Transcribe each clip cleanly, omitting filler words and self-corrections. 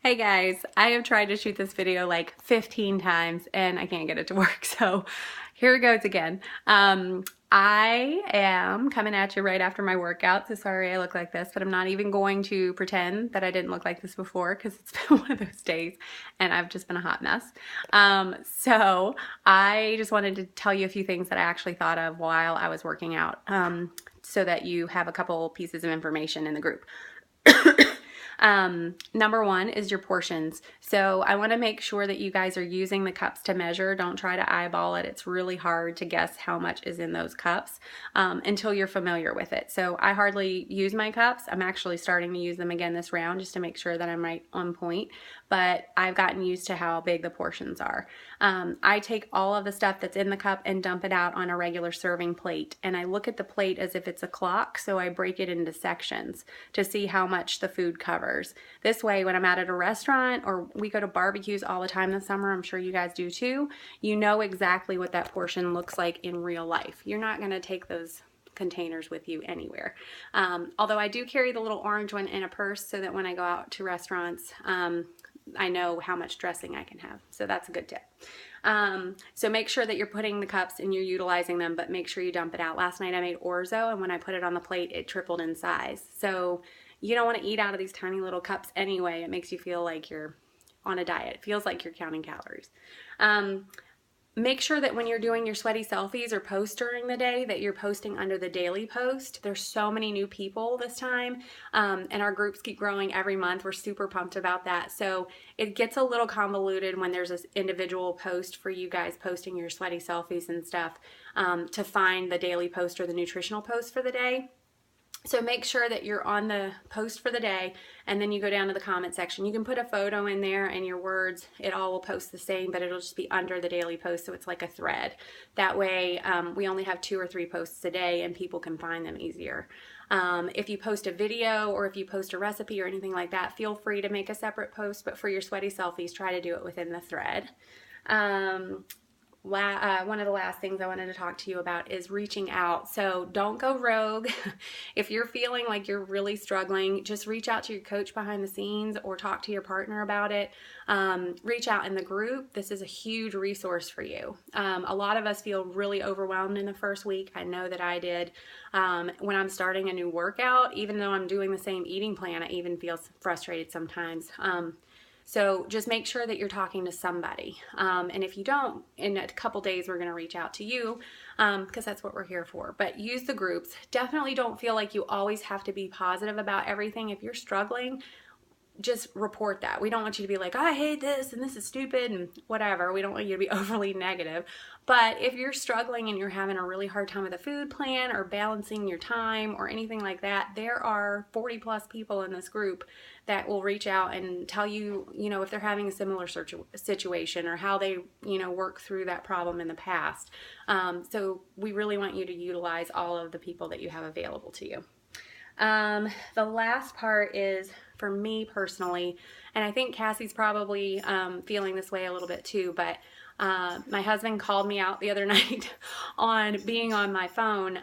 Hey guys, I have tried to shoot this video like 15 times and I can't get it to work, so here it goes again. I am coming at you right after my workout, so sorry I look like this, but I'm not even going to pretend that I didn't look like this before because it's been one of those days and I've just been a hot mess. So I just wanted to tell you a few things that I actually thought of while I was working out, so that you have a couple pieces of information in the group. Number one is your portions. So I want to make sure that you guys are using the cups to measure. Don't try to eyeball it. It's really hard to guess how much is in those cups until you're familiar with it. So I hardly use my cups. I'm actually starting to use them again this round just to make sure that I'm right on point. But I've gotten used to how big the portions are. I take all of the stuff that's in the cup and dump it out on a regular serving plate. And I look at the plate as if it's a clock, so I break it into sections to see how much the food covers. This way, when I'm out at a restaurant or we go to barbecues all the time this summer, I'm sure you guys do too, you know exactly what that portion looks like in real life. You're not going to take those containers with you anywhere. Although I do carry the little orange one in a purse so that when I go out to restaurants, I know how much dressing I can have. So that's a good tip. So make sure that you're putting the cups and you're utilizing them, but make sure you dump it out. Last night I made orzo, and when I put it on the plate, it tripled in size. So you don't want to eat out of these tiny little cups anyway. It makes you feel like you're on a diet. It feels like you're counting calories. Make sure that when you're doing your sweaty selfies or posts during the day that you're posting under the daily post. There's so many new people this time, and our groups keep growing every month. We're super pumped about that. So it gets a little convoluted when there's this individual post for you guys posting your sweaty selfies and stuff, to find the daily post or the nutritional post for the day. So make sure that you're on the post for the day, and then you go down to the comment section. You can put a photo in there and your words. It all will post the same, but it'll just be under the daily post, so it's like a thread. That way we only have 2 or 3 posts a day and people can find them easier. If you post a video or if you post a recipe or anything like that, feel free to make a separate post, but for your sweaty selfies, try to do it within the thread. One of the last things I wanted to talk to you about is reaching out. So don't go rogue. If you're feeling like you're really struggling, just reach out to your coach behind the scenes or talk to your partner about it. Reach out in the group. This is a huge resource for you. A lot of us feel really overwhelmed in the first week. I know that I did. When I'm starting a new workout, even though I'm doing the same eating plan, I even feel frustrated sometimes. So just make sure that you're talking to somebody. And if you don't, in a couple days, we're going to reach out to you, because that's what we're here for. But use the groups. Definitely don't feel like you always have to be positive about everything. If you're struggling, just report that. We don't want you to be like, I hate this and this is stupid and whatever. We don't want you to be overly negative. But if you're struggling and you're having a really hard time with a food plan or balancing your time or anything like that, there are 40 plus people in this group that will reach out and tell you, if they're having a similar situation or how they, work through that problem in the past. So we really want you to utilize all of the people that you have available to you. The last part is for me personally, and I think Cassie's probably feeling this way a little bit too, but my husband called me out the other night on being on my phone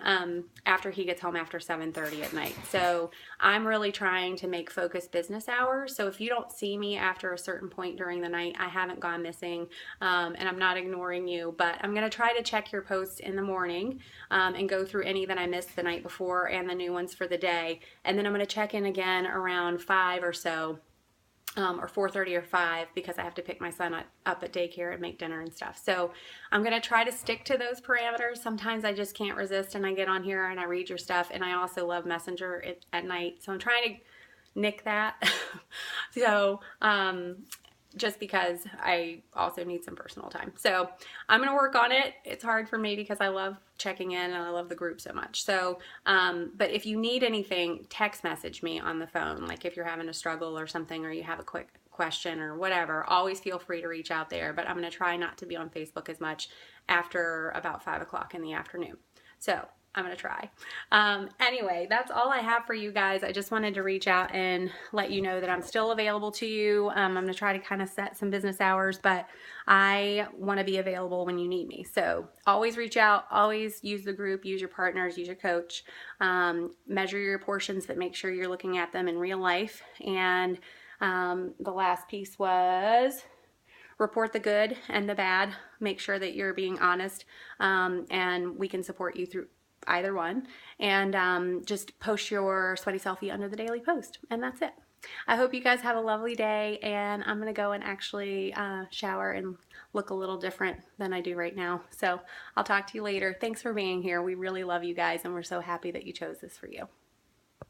after he gets home after 7:30 at night. So I'm really trying to make focused business hours. So if you don't see me after a certain point during the night, I haven't gone missing, and I'm not ignoring you, but I'm going to try to check your posts in the morning and go through any that I missed the night before and the new ones for the day. And then I'm going to check in again around 5 or so. Or 4:30 or 5, because I have to pick my son up at daycare and make dinner and stuff. So I'm going to try to stick to those parameters. Sometimes I just can't resist and I get on here and I read your stuff, and I also love Messenger at night. So I'm trying to nick that. So just because I also need some personal time. So I'm going to work on it. It's hard for me because I love checking in and I love the group so much. So, but if you need anything, text message me on the phone. Like if you're having a struggle or something, or you have a quick question or whatever, always feel free to reach out there. But I'm going to try not to be on Facebook as much after about 5 o'clock in the afternoon. So I'm going to try. Anyway, that's all I have for you guys. I just wanted to reach out and let you know that I'm still available to you. I'm going to try to kind of set some business hours, but I want to be available when you need me. So always reach out, always use the group, use your partners, use your coach, measure your portions, but make sure you're looking at them in real life. And The last piece was report the good and the bad. Make sure that you're being honest, and we can support you through either one. And just post your sweaty selfie under the daily post, and that's it. I hope you guys have a lovely day, and I'm going to go and actually shower and look a little different than I do right now. So I'll talk to you later. Thanks for being here. We really love you guys, and we're so happy that you chose this for you.